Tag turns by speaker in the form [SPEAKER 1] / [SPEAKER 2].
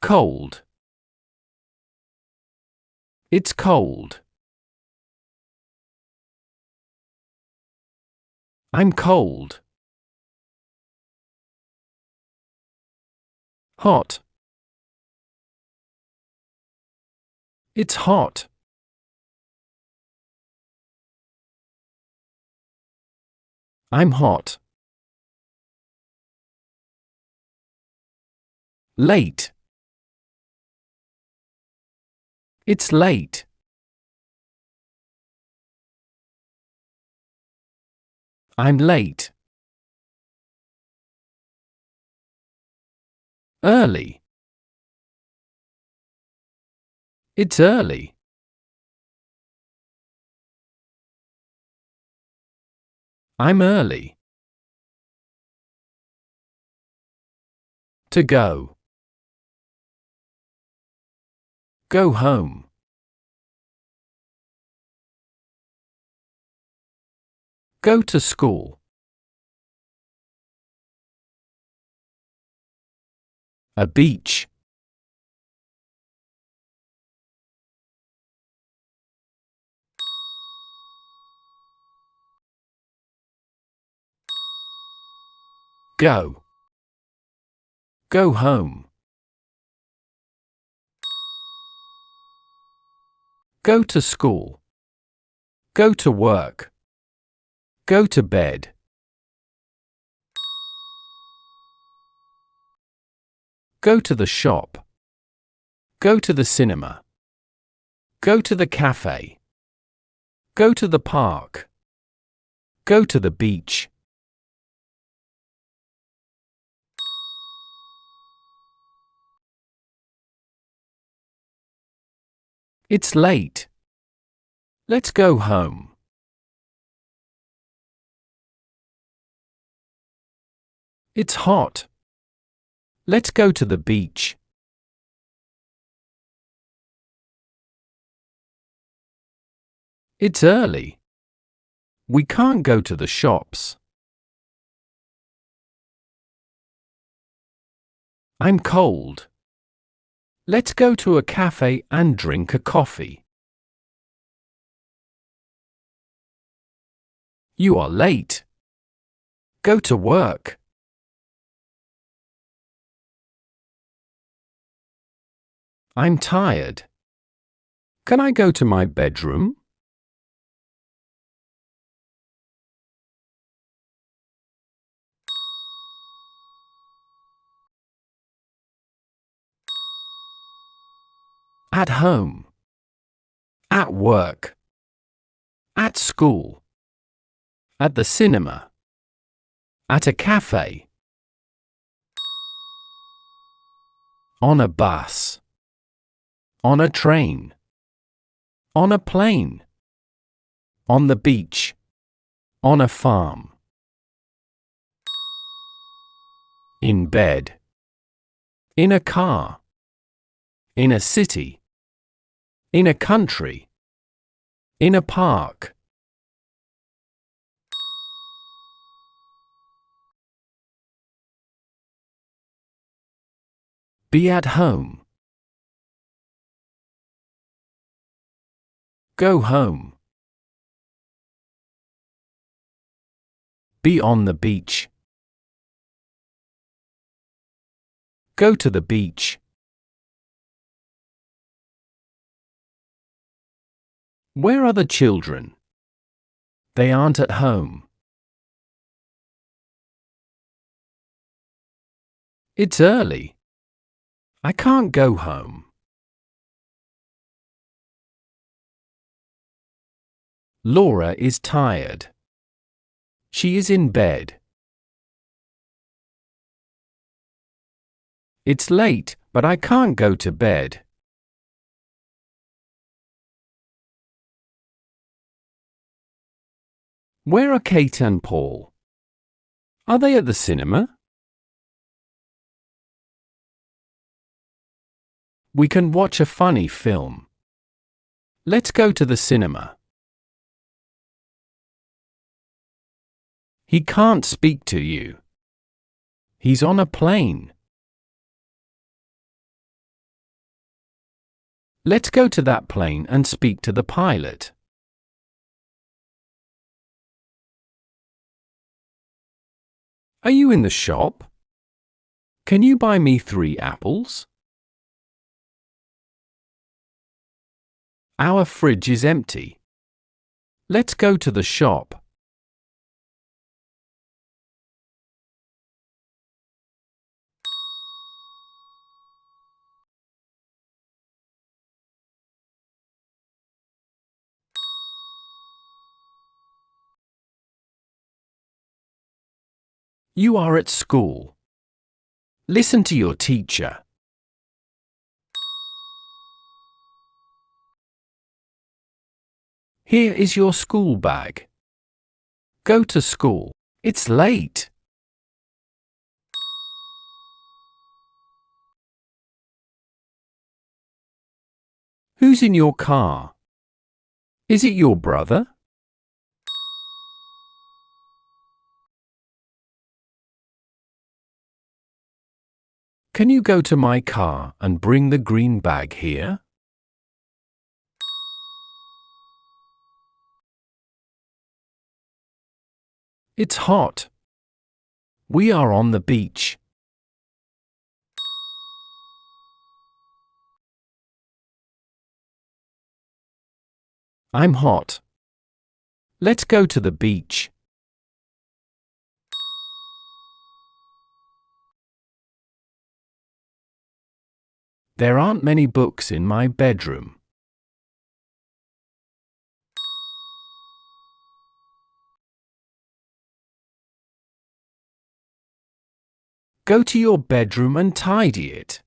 [SPEAKER 1] Cold. It's cold. I'm cold. Hot. It's hot. I'm hot. Late. It's late. I'm late. Early. It's early. I'm early. To go. Go home. Go to school. A beach. Go. Go home. Go to school. Go to work. Go to bed. Go to the shop. Go to the cinema. Go to the cafe. Go to the park. Go to the beach. It's late. Let's go home. It's hot. Let's go to the beach. It's early. We can't go to the shops. I'm cold. Let's go to a cafe and drink a coffee. You are late. Go to work. I'm tired. Can I go to my bedroom? At home. At work. At school. At the cinema. At a cafe. On a bus. On a train. On a plane. On the beach. On a farm. In bed. In a car. In a city. In a country. In a park. Be at home. Go home. Be on the beach. Go to the beach. Where are the children? They aren't at home. It's early. I can't go home. Laura is tired. She is in bed. It's late, but I can't go to bed. Where are Kate and Paul? Are they at the cinema? We can watch a funny film. Let's go to the cinema. He can't speak to you. He's on a plane. Let's go to that plane and speak to the pilot. Are you in the shop? Can you buy me 3 apples? Our fridge is empty. Let's go to the shop. You are at school. Listen to your teacher. Here is your school bag. Go to school. It's late. Who's in your car? Is it your brother? Can you go to my car and bring the green bag here? It's hot. We are on the beach. I'm hot. Let's go to the beach. There aren't many books in my bedroom. Go to your bedroom and tidy it.